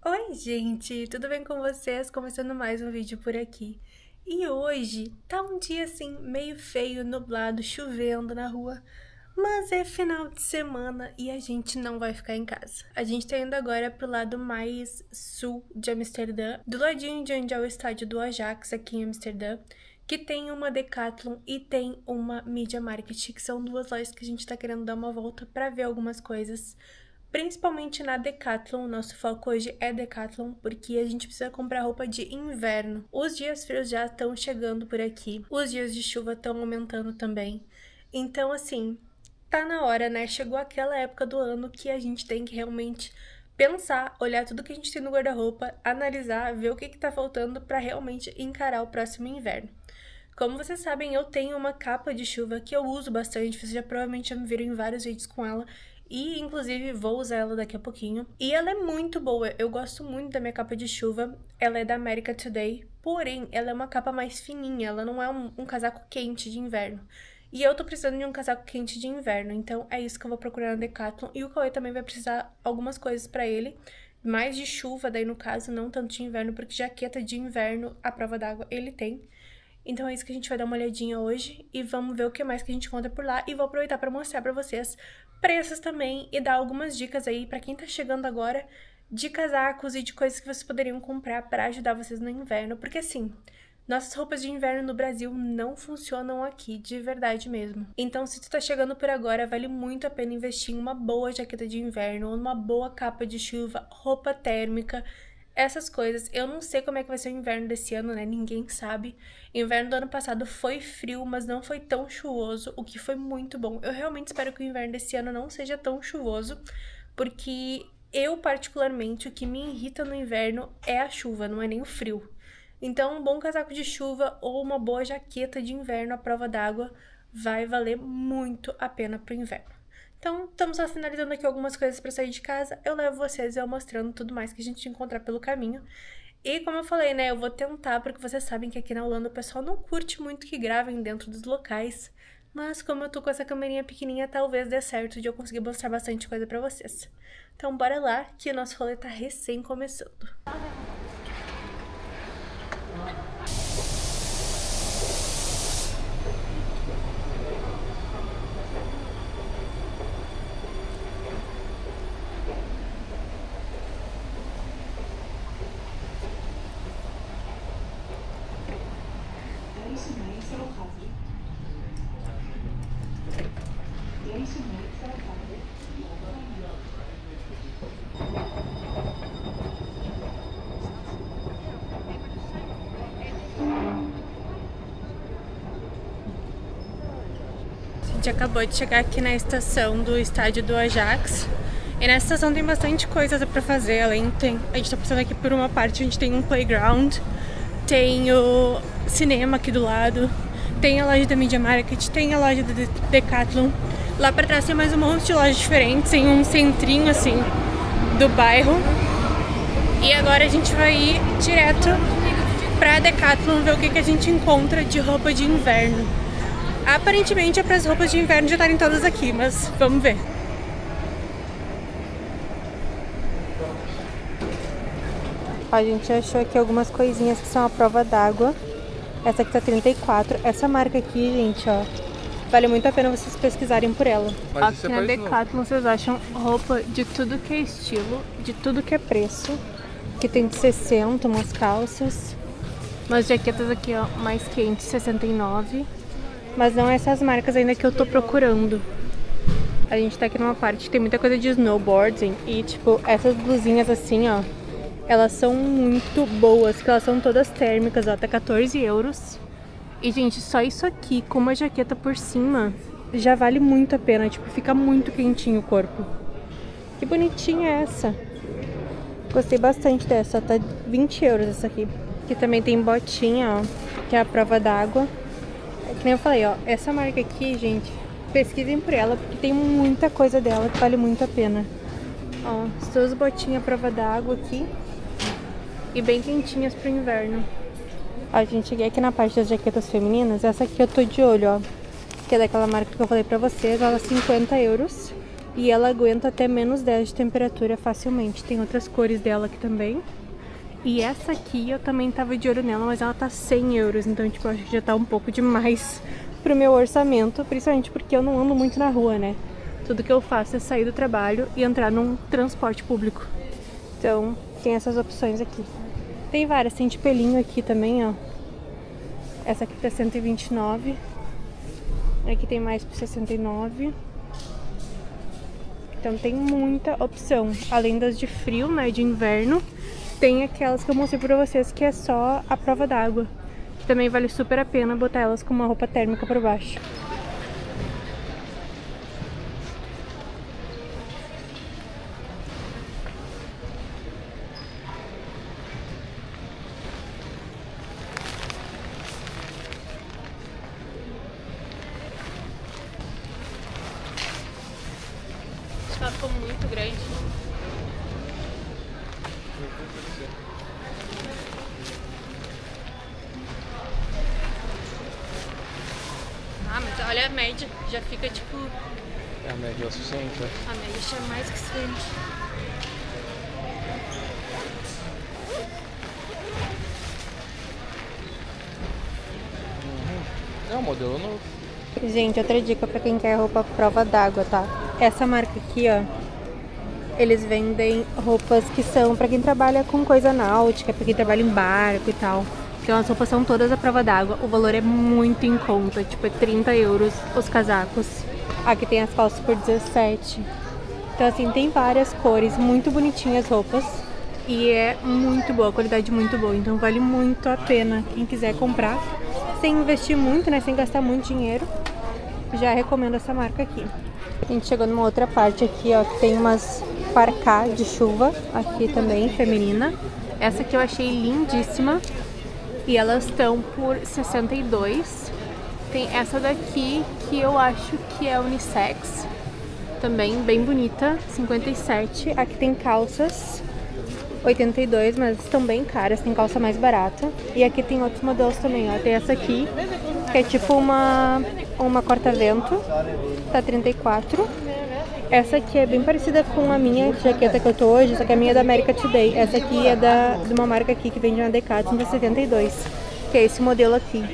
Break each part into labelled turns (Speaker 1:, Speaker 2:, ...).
Speaker 1: Oi, gente, tudo bem com vocês? Começando mais um vídeo por aqui. E hoje tá um dia assim meio feio, nublado, chovendo na rua, mas é final de semana e a gente não vai ficar em casa. A gente tá indo agora pro lado mais sul de Amsterdã, do ladinho de onde é o estádio do Ajax, aqui em Amsterdã, que tem uma Decathlon e tem uma Media Market, que são duas lojas que a gente tá querendo dar uma volta pra ver algumas coisas. Principalmente na Decathlon, nosso foco hoje é Decathlon, porque a gente precisa comprar roupa de inverno. Os dias frios já estão chegando por aqui, os dias de chuva estão aumentando também. Então, assim, tá na hora, né? Chegou aquela época do ano que a gente tem que realmente pensar, olhar tudo que a gente tem no guarda-roupa, analisar, ver o que tá faltando para realmente encarar o próximo inverno. Como vocês sabem, eu tenho uma capa de chuva que eu uso bastante, vocês já provavelmente já me viram em vários vídeos com ela. E, inclusive, vou usar ela daqui a pouquinho. E ela é muito boa, eu gosto muito da minha capa de chuva. Ela é da America Today, porém, ela é uma capa mais fininha, ela não é um casaco quente de inverno. E eu tô precisando de um casaco quente de inverno, então é isso que eu vou procurar na Decathlon. E o Cauê também vai precisar algumas coisas pra ele, mais de chuva, daí no caso, não tanto de inverno, porque jaqueta de inverno, à prova d'água, ele tem. Então é isso que a gente vai dar uma olhadinha hoje e vamos ver o que mais que a gente encontra por lá. E vou aproveitar para mostrar para vocês preços também e dar algumas dicas aí para quem tá chegando agora de casacos e de coisas que vocês poderiam comprar para ajudar vocês no inverno. Porque assim, nossas roupas de inverno no Brasil não funcionam aqui, de verdade mesmo. Então se tu tá chegando por agora, vale muito a pena investir em uma boa jaqueta de inverno, uma boa capa de chuva, roupa térmica, essas coisas. Eu não sei como é que vai ser o inverno desse ano, né? Ninguém sabe. O inverno do ano passado foi frio, mas não foi tão chuvoso, o que foi muito bom. Eu realmente espero que o inverno desse ano não seja tão chuvoso, porque eu, particularmente, o que me irrita no inverno é a chuva, não é nem o frio. Então, um bom casaco de chuva ou uma boa jaqueta de inverno à prova d'água vai valer muito a pena pro inverno. Então, estamos só finalizando aqui algumas coisas para sair de casa. Eu levo vocês eu mostrando tudo mais que a gente encontrar pelo caminho. E como eu falei, né, eu vou tentar, porque vocês sabem que aqui na Holanda o pessoal não curte muito que gravem dentro dos locais. Mas como eu tô com essa câmerinha pequenininha, talvez dê certo de eu conseguir mostrar bastante coisa pra vocês. Então bora lá, que o nosso rolê tá recém começando. A gente acabou de chegar aqui na estação do estádio do Ajax. E nessa estação tem bastante coisa pra fazer. A gente tá passando aqui por uma parte, a gente tem um playground, tem o cinema aqui do lado, tem a loja da Media Market, tem a loja da Decathlon. Lá pra trás tem mais um monte de lojas diferentes, tem um centrinho assim do bairro. E agora a gente vai ir direto pra Decathlon ver o que a gente encontra de roupa de inverno. Aparentemente é para as roupas de inverno já estarem todas aqui, mas vamos ver. Ó, a gente achou aqui algumas coisinhas que são a prova d'água. Essa aqui tá 34. Essa marca aqui, gente, ó, vale muito a pena vocês pesquisarem por ela. Aqui na Decathlon vocês acham roupa de tudo que é estilo, de tudo que é preço. Aqui tem de 60, umas calças, umas jaquetas aqui, ó, mais quentes, 69. Mas não essas marcas ainda que eu tô procurando. A gente tá aqui numa parte que tem muita coisa de snowboarding. E tipo, essas blusinhas assim, ó, elas são muito boas, que elas são todas térmicas, ó, tá 14 euros. E gente, só isso aqui com uma jaqueta por cima já vale muito a pena, tipo, fica muito quentinho o corpo. Que bonitinha é essa. Gostei bastante dessa, ó, tá 20 euros essa aqui. Aqui também tem botinha, ó, que é a prova d'água. Que nem eu falei, ó, essa marca aqui, gente, pesquisem por ela, porque tem muita coisa dela que vale muito a pena. Ó, duas botinhas à prova d'água aqui e bem quentinhas pro inverno. Ó, a gente cheguei aqui na parte das jaquetas femininas. Essa aqui eu tô de olho, ó, que é daquela marca que eu falei pra vocês. Ela é 50 euros. E ela aguenta até -10 de temperatura facilmente. Tem outras cores dela aqui também. E essa aqui eu também tava de olho nela, mas ela tá 100 euros. Então, tipo, eu acho que já tá um pouco demais pro meu orçamento. Principalmente porque eu não ando muito na rua, né? Tudo que eu faço é sair do trabalho e entrar num transporte público. Então, tem essas opções aqui. Tem várias, tem de pelinho aqui também, ó. Essa aqui tá 129. Aqui tem mais por 69. Então tem muita opção. Além das de frio, né, de inverno, tem aquelas que eu mostrei pra vocês que é só a prova d'água. Também vale super a pena botar elas com uma roupa térmica por baixo. Ela ficou muito grande. Ah, mas olha a média. Já fica tipo...
Speaker 2: A média é o suficiente.
Speaker 1: A média já é mais que suficiente.
Speaker 2: É um modelo novo.
Speaker 1: Gente, outra dica pra quem quer roupa prova d'água, tá? Essa marca aqui, ó, eles vendem roupas que são pra quem trabalha com coisa náutica, pra quem trabalha em barco e tal. Então as roupas são todas à prova d'água. O valor é muito em conta, tipo, é 30 euros os casacos. Aqui tem as calças por 17. Então assim, tem várias cores, muito bonitinhas as roupas. E é muito boa, a qualidade muito boa. Então vale muito a pena quem quiser comprar. Sem investir muito, né? Sem gastar muito dinheiro. Já recomendo essa marca aqui. A gente chegou numa outra parte aqui, ó, que tem umas parcá de chuva. Aqui também, feminina. Essa aqui eu achei lindíssima. E elas estão por 62. Tem essa daqui que eu acho que é unissex. Também bem bonita, 57. Aqui tem calças 82, mas estão bem caras, tem calça mais barata. E aqui tem outros modelos também, ó. Tem essa aqui, que é tipo uma corta-vento, tá 34. Essa aqui é bem parecida com a minha jaqueta que eu tô hoje, só que a minha é da America Today. Essa aqui é de uma marca aqui que vende na Decathlon, da 72, que é esse modelo aqui.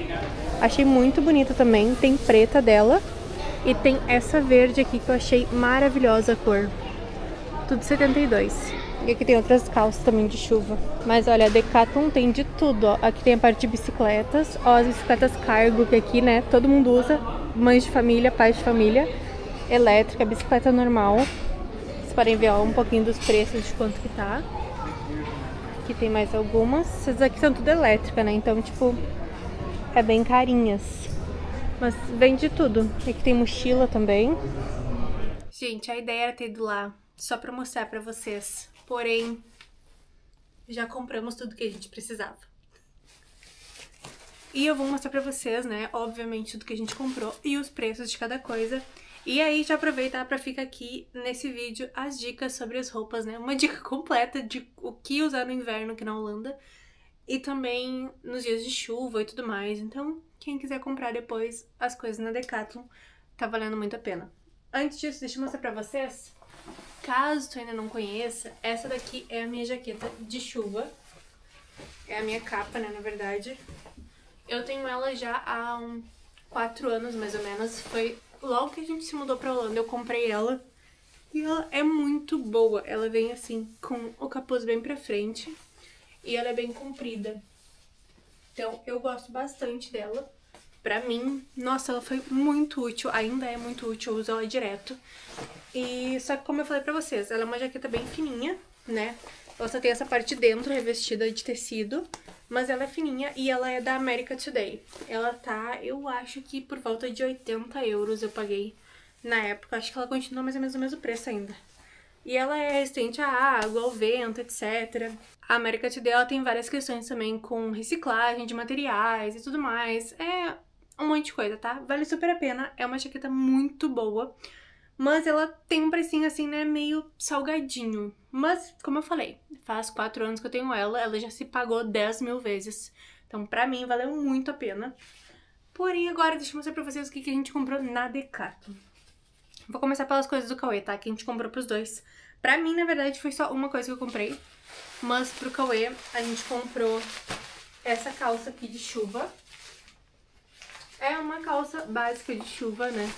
Speaker 1: Achei muito bonita também, tem preta dela. E tem essa verde aqui que eu achei maravilhosa a cor. Tudo 72. E aqui tem outras calças também de chuva. Mas olha, a Decathlon tem de tudo, ó. Aqui tem a parte de bicicletas. Ó, as bicicletas cargo, que aqui, né, todo mundo usa. Mães de família, pais de família. Elétrica, bicicleta normal. Vocês podem ver, ó, um pouquinho dos preços de quanto que tá. Aqui tem mais algumas. Essas aqui são tudo elétrica, né? Então, tipo, é bem carinhas. Mas vende tudo. Aqui tem mochila também. Gente, a ideia era ter ido lá só pra mostrar pra vocês. Porém, já compramos tudo que a gente precisava. E eu vou mostrar pra vocês, né, obviamente, tudo que a gente comprou e os preços de cada coisa. E aí já aproveitar pra ficar aqui nesse vídeo as dicas sobre as roupas, né? Uma dica completa de o que usar no inverno aqui na Holanda. E também nos dias de chuva e tudo mais. Então, quem quiser comprar depois as coisas na Decathlon, tá valendo muito a pena. Antes disso, deixa eu mostrar pra vocês. Caso tu ainda não conheça, essa daqui é a minha jaqueta de chuva. É a minha capa, né, na verdade. Eu tenho ela já há 4 anos, mais ou menos. Foi logo que a gente se mudou pra Holanda, eu comprei ela. E ela é muito boa. Ela vem assim, com o capuz bem pra frente. E ela é bem comprida. Então, eu gosto bastante dela. Pra mim, nossa, ela foi muito útil. Ainda é muito útil, eu uso ela direto. E só que, como eu falei pra vocês, ela é uma jaqueta bem fininha, né? Ela só tem essa parte de dentro revestida de tecido. Mas ela é fininha e ela é da America Today. Ela tá, eu acho que por volta de 80 euros eu paguei na época. Acho que ela continua mais ou menos o mesmo preço ainda. E ela é resistente à água, ao vento, etc. A America Today ela tem várias questões também com reciclagem de materiais e tudo mais. É um monte de coisa, tá? Vale super a pena. É uma jaqueta muito boa. Mas ela tem um precinho assim, né, meio salgadinho. Mas, como eu falei, faz 4 anos que eu tenho ela. Ela já se pagou 10 mil vezes. Então, pra mim, valeu muito a pena. Porém, agora deixa eu mostrar pra vocês o que a gente comprou na Decathlon. Vou começar pelas coisas do Cauê, tá? Que a gente comprou pros dois. Pra mim, na verdade, foi só uma coisa que eu comprei. Mas pro Cauê, a gente comprou essa calça aqui de chuva. É uma calça básica de chuva, né?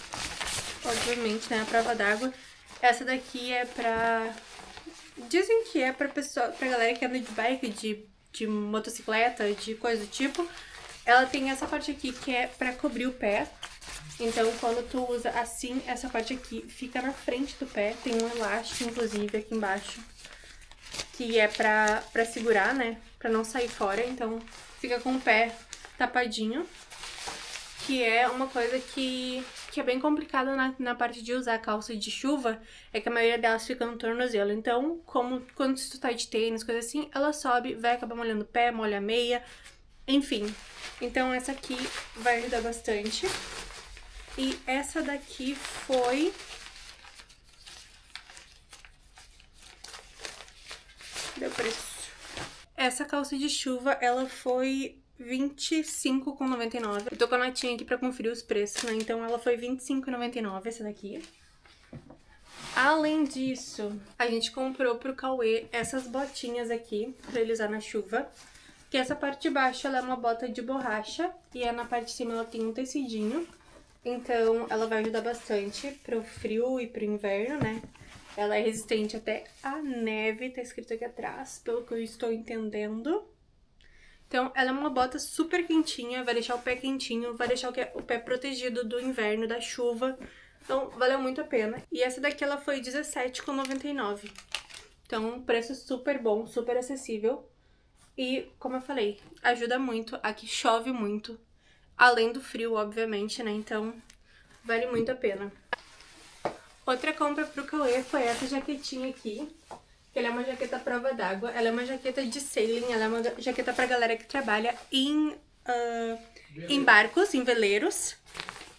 Speaker 1: Obviamente, né? A prova d'água. Essa daqui é pra... Dizem que é pra galera que anda de bike, de motocicleta, de coisa do tipo. Ela tem essa parte aqui que é pra cobrir o pé. Então, quando tu usa assim, essa parte aqui fica na frente do pé. Tem um elástico, inclusive, aqui embaixo, que é pra segurar, né? Pra não sair fora. Então, fica com o pé tapadinho. Que é uma coisa que é bem complicada na parte de usar calça de chuva. É que a maioria delas fica no tornozelo. Então, como quando tu tá de tênis, coisa assim, ela sobe, vai acabar molhando o pé, molha a meia. Enfim. Então, essa aqui vai ajudar bastante. E essa daqui foi... Deu preço. Essa calça de chuva, ela foi R$25,99. Eu tô com a notinha aqui pra conferir os preços, né? Então ela foi R$25,99 essa daqui. Além disso, a gente comprou pro Cauê essas botinhas aqui, pra ele usar na chuva. Que essa parte de baixo, ela é uma bota de borracha. E na parte de cima ela tem um tecidinho. Então, ela vai ajudar bastante pro frio e pro inverno, né? Ela é resistente até à neve, tá escrito aqui atrás, pelo que eu estou entendendo. Então, ela é uma bota super quentinha, vai deixar o pé quentinho, vai deixar o pé protegido do inverno, da chuva. Então, valeu muito a pena. E essa daqui, ela foi R$17,99. Então, preço super bom, super acessível. E, como eu falei, ajuda muito. Aqui chove muito. Além do frio, obviamente, né? Então, vale muito a pena. Outra compra pro Cauê foi essa jaquetinha aqui. Que ela é uma jaqueta à prova d'água. Ela é uma jaqueta de sailing. Ela é uma jaqueta pra galera que trabalha em barcos, em veleiros.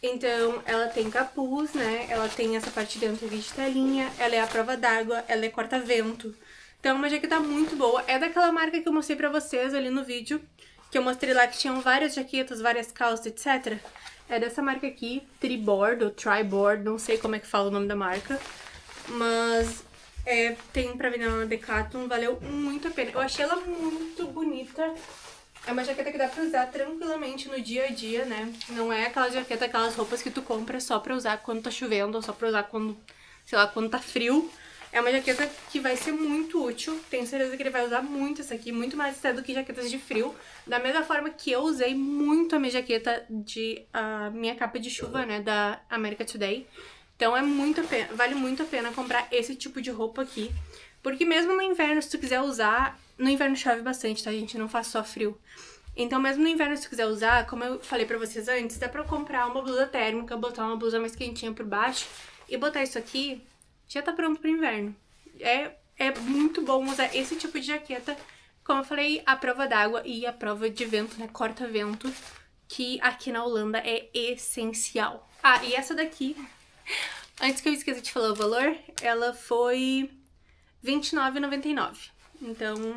Speaker 1: Então, ela tem capuz, né? Ela tem essa parte de dentro de telinha. Ela é à prova d'água. Ela é corta-vento. Então, é uma jaqueta muito boa. É daquela marca que eu mostrei pra vocês ali no vídeo. Que eu mostrei lá que tinham várias jaquetas, várias calças, etc. É dessa marca aqui, Triboard ou Triboard, não sei como é que fala o nome da marca. Mas tem pra vender na Decathlon, valeu muito a pena. Eu achei ela muito bonita. É uma jaqueta que dá pra usar tranquilamente no dia a dia, né? Não é aquela jaqueta, aquelas roupas que tu compra só pra usar quando tá chovendo ou só pra usar quando, sei lá, quando tá frio. É uma jaqueta que vai ser muito útil, tenho certeza que ele vai usar muito essa aqui, muito mais até do que jaquetas de frio. Da mesma forma que eu usei muito a minha jaqueta a minha capa de chuva, né, da America Today. Então vale muito a pena comprar esse tipo de roupa aqui. Porque mesmo no inverno, se tu quiser usar, no inverno chove bastante, tá, gente? Não faz só frio. Então mesmo no inverno, se tu quiser usar, como eu falei pra vocês antes, dá pra comprar uma blusa térmica, botar uma blusa mais quentinha por baixo e botar isso aqui. Já tá pronto pro inverno. É muito bom usar esse tipo de jaqueta, como eu falei, a prova d'água e a prova de vento, né, corta-vento, que aqui na Holanda é essencial. Ah, e essa daqui, antes que eu esqueça de falar o valor, ela foi R$29,99. Então,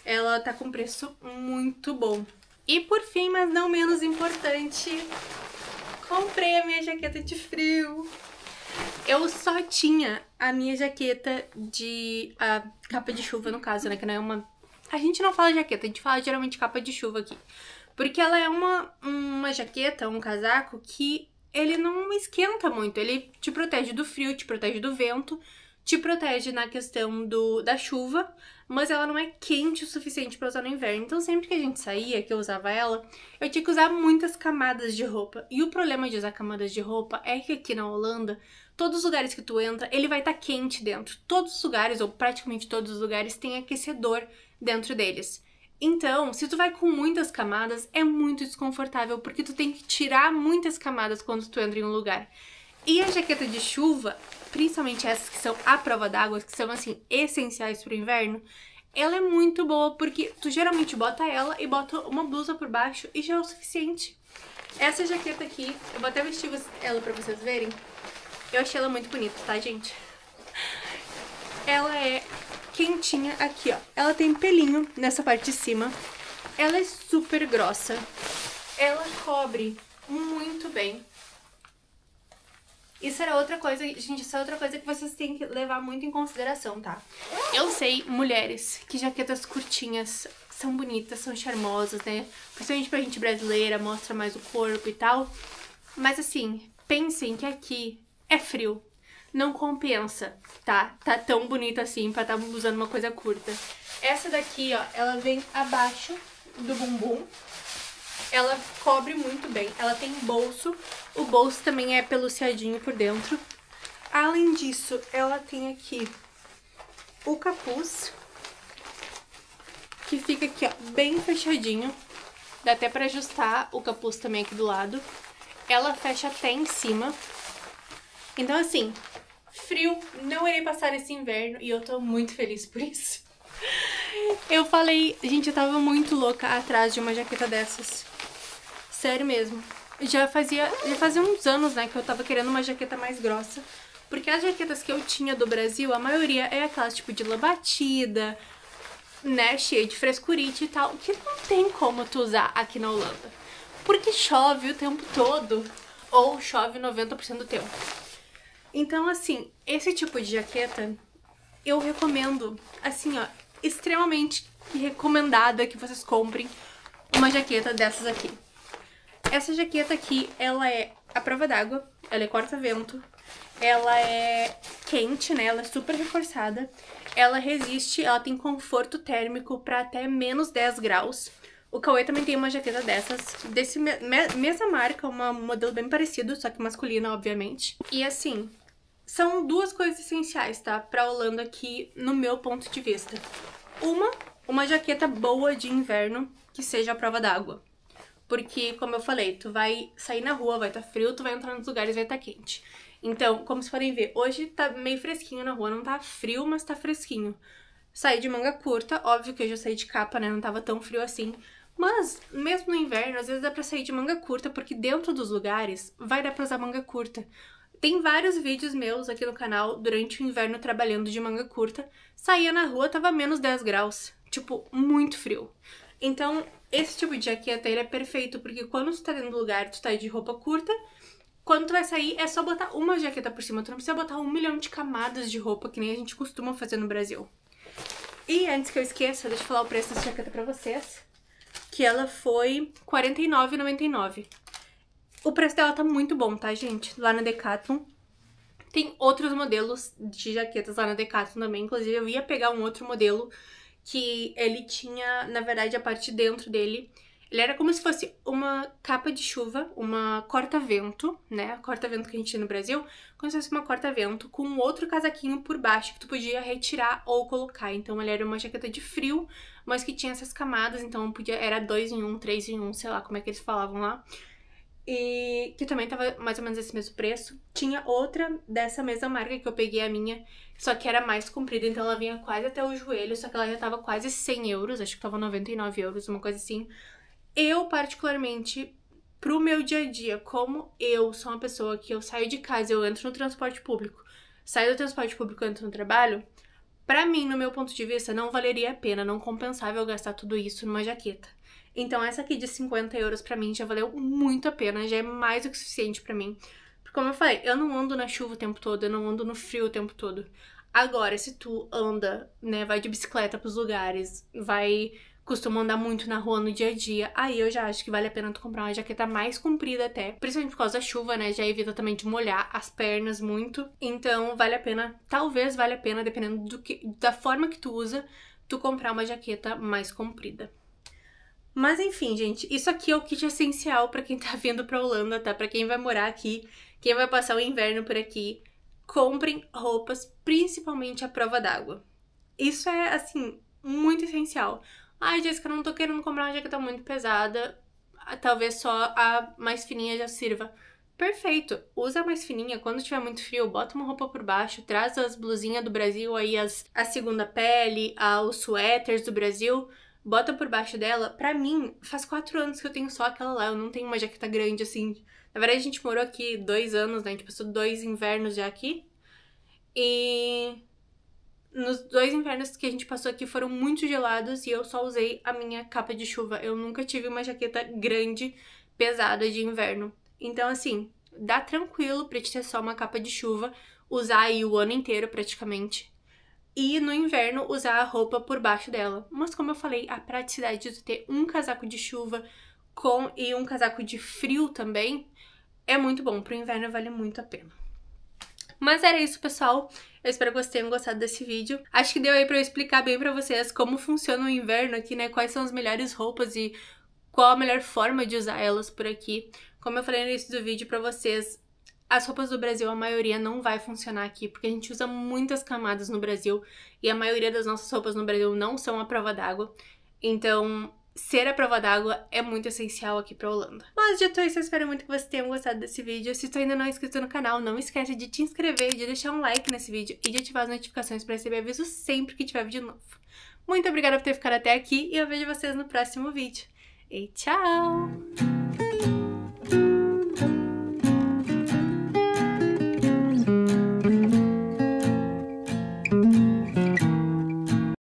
Speaker 1: ela tá com preço muito bom. E por fim, mas não menos importante, comprei a minha jaqueta de frio. Eu só tinha a minha jaqueta a capa de chuva, no caso, né, que não é uma... A gente não fala jaqueta, a gente fala geralmente capa de chuva aqui. Porque ela é uma jaqueta, um casaco que ele não esquenta muito. Ele te protege do frio, te protege do vento, te protege na questão da chuva, mas ela não é quente o suficiente pra usar no inverno. Então sempre que a gente saía, que eu usava ela, eu tinha que usar muitas camadas de roupa. E o problema de usar camadas de roupa é que aqui na Holanda, todos os lugares que tu entra, ele vai estar quente dentro. Todos os lugares, ou praticamente todos os lugares, tem aquecedor dentro deles. Então, se tu vai com muitas camadas, é muito desconfortável, porque tu tem que tirar muitas camadas quando tu entra em um lugar. E a jaqueta de chuva, principalmente essas que são à prova d'água, que são, assim, essenciais pro inverno, ela é muito boa, porque tu geralmente bota ela e bota uma blusa por baixo e já é o suficiente. Essa jaqueta aqui, eu vou até vestir ela pra vocês verem. Eu achei ela muito bonita, tá, gente? Ela é quentinha aqui, ó. Ela tem pelinho nessa parte de cima. Ela é super grossa. Ela cobre muito bem. Isso era outra coisa, gente, isso é outra coisa que vocês têm que levar muito em consideração, tá? Eu sei, mulheres, que jaquetas curtinhas são bonitas, são charmosas, né? Principalmente pra gente brasileira, mostra mais o corpo e tal. Mas assim, pensem que aqui é frio. Não compensa, tá? Tá tão bonita assim pra estar usando uma coisa curta. Essa daqui, ó, ela vem abaixo do bumbum. Ela cobre muito bem. Ela tem bolso. O bolso também é peluciadinho por dentro. Além disso, ela tem aqui o capuz, que fica aqui, ó, bem fechadinho. Dá até pra ajustar o capuz também aqui do lado. Ela fecha até em cima. Então, assim, frio, não irei passar esse inverno e eu tô muito feliz por isso. Eu falei, gente, eu tava muito louca atrás de uma jaqueta dessas. Sério mesmo. Já fazia uns anos, né, que eu tava querendo uma jaqueta mais grossa. Porque as jaquetas que eu tinha do Brasil, a maioria é aquelas tipo de lã batida, né, cheia de frescurite e tal, que não tem como tu usar aqui na Holanda. Porque chove o tempo todo, ou chove 90% do tempo. Então, assim, esse tipo de jaqueta, eu recomendo, assim, ó, extremamente recomendada que vocês comprem uma jaqueta dessas aqui. Essa jaqueta aqui, ela é à prova d'água, ela é corta-vento, ela é quente, né, ela é super reforçada, ela resiste, ela tem conforto térmico pra até menos 10 graus. O Cauê também tem uma jaqueta dessas, mesma marca, um modelo bem parecido, só que masculina, obviamente. E assim, são duas coisas essenciais, tá, pra Holanda aqui, no meu ponto de vista. Uma jaqueta boa de inverno, que seja à prova d'água. Porque, como eu falei, tu vai sair na rua, vai estar frio, tu vai entrar nos lugares, vai estar quente. Então, como vocês podem ver, hoje tá meio fresquinho na rua, não tá frio, mas tá fresquinho. Saí de manga curta, óbvio que eu já saí de capa, né, não tava tão frio assim. Mas, mesmo no inverno, às vezes dá pra sair de manga curta, porque dentro dos lugares vai dar pra usar manga curta. Tem vários vídeos meus aqui no canal, durante o inverno trabalhando de manga curta. Saía na rua, tava menos 10 graus, tipo, muito frio. Então, esse tipo de jaqueta, ele é perfeito, porque quando tu tá dentro do lugar, tu tá de roupa curta, quando tu vai sair, é só botar uma jaqueta por cima, tu não precisa botar 1 milhão de camadas de roupa, que nem a gente costuma fazer no Brasil. E antes que eu esqueça, deixa eu falar o preço dessa jaqueta pra vocês, que ela foi R$ 49,99. O preço dela tá muito bom, tá, gente? Lá na Decathlon. Tem outros modelos de jaquetas lá na Decathlon também, inclusive eu ia pegar um outro modelo que ele tinha, na verdade, a parte de dentro dele, ele era como se fosse uma capa de chuva, uma corta-vento, né? Corta-vento que a gente tem no Brasil, como se fosse uma corta-vento com outro casaquinho por baixo que tu podia retirar ou colocar. Então, ele era uma jaqueta de frio, mas que tinha essas camadas, então era 2 em 1, 3 em 1, sei lá como é que eles falavam lá. E que também tava mais ou menos esse mesmo preço. Tinha outra dessa mesma marca que eu peguei a minha, só que era mais comprida, então ela vinha quase até o joelho, só que ela já tava quase 100 euros, acho que tava 99 euros, uma coisa assim. Eu, particularmente, pro meu dia a dia, como eu sou uma pessoa que eu saio de casa, eu entro no transporte público, saio do transporte público, eu entro no trabalho, pra mim, no meu ponto de vista, não valeria a pena, não compensava eu gastar tudo isso numa jaqueta. Então essa aqui de 50 euros pra mim já valeu muito a pena, já é mais do que suficiente pra mim. Porque como eu falei, eu não ando na chuva o tempo todo, eu não ando no frio o tempo todo. Agora, se tu anda, né, vai de bicicleta pros lugares, costuma andar muito na rua no dia a dia, aí eu já acho que vale a pena tu comprar uma jaqueta mais comprida até, principalmente por causa da chuva, né, já evita também de molhar as pernas muito. Então vale a pena, talvez valha a pena, dependendo da forma que tu usa, tu comprar uma jaqueta mais comprida. Mas enfim, gente, isso aqui é o kit essencial pra quem tá vindo pra Holanda, tá? Pra quem vai morar aqui, quem vai passar o inverno por aqui. Comprem roupas, principalmente à prova d'água. Isso é, assim, muito essencial. Ai, Jéssica, não tô querendo comprar uma jaqueta muito pesada. Talvez só a mais fininha já sirva. Perfeito, usa a mais fininha. Quando tiver muito frio, bota uma roupa por baixo, traz as blusinhas do Brasil aí, a segunda pele, os suéteres do Brasil. Bota por baixo dela. Pra mim, faz 4 anos que eu tenho só aquela lá. Eu não tenho uma jaqueta grande, assim. Na verdade, a gente morou aqui 2 anos, né? A gente passou 2 invernos já aqui. E nos 2 invernos que a gente passou aqui foram muito gelados e eu só usei a minha capa de chuva. Eu nunca tive uma jaqueta grande, pesada de inverno. Então, assim, dá tranquilo pra te ter só uma capa de chuva, usar aí o ano inteiro praticamente. E no inverno usar a roupa por baixo dela. Mas como eu falei, a praticidade de ter um casaco de chuva e um casaco de frio também é muito bom. Pro inverno vale muito a pena. Mas era isso, pessoal. Eu espero que vocês tenham gostado desse vídeo. Acho que deu aí pra eu explicar bem pra vocês como funciona o inverno aqui, né? Quais são as melhores roupas e qual a melhor forma de usar elas por aqui. Como eu falei no início do vídeo pra vocês, as roupas do Brasil, a maioria não vai funcionar aqui, porque a gente usa muitas camadas no Brasil e a maioria das nossas roupas no Brasil não são à prova d'água. Então, ser à prova d'água é muito essencial aqui pra Holanda. Mas dito isso, eu espero muito que vocês tenham gostado desse vídeo. Se tu ainda não é inscrito no canal, não esquece de te inscrever, de deixar um like nesse vídeo e de ativar as notificações pra receber aviso sempre que tiver vídeo novo. Muito obrigada por ter ficado até aqui e eu vejo vocês no próximo vídeo. E tchau!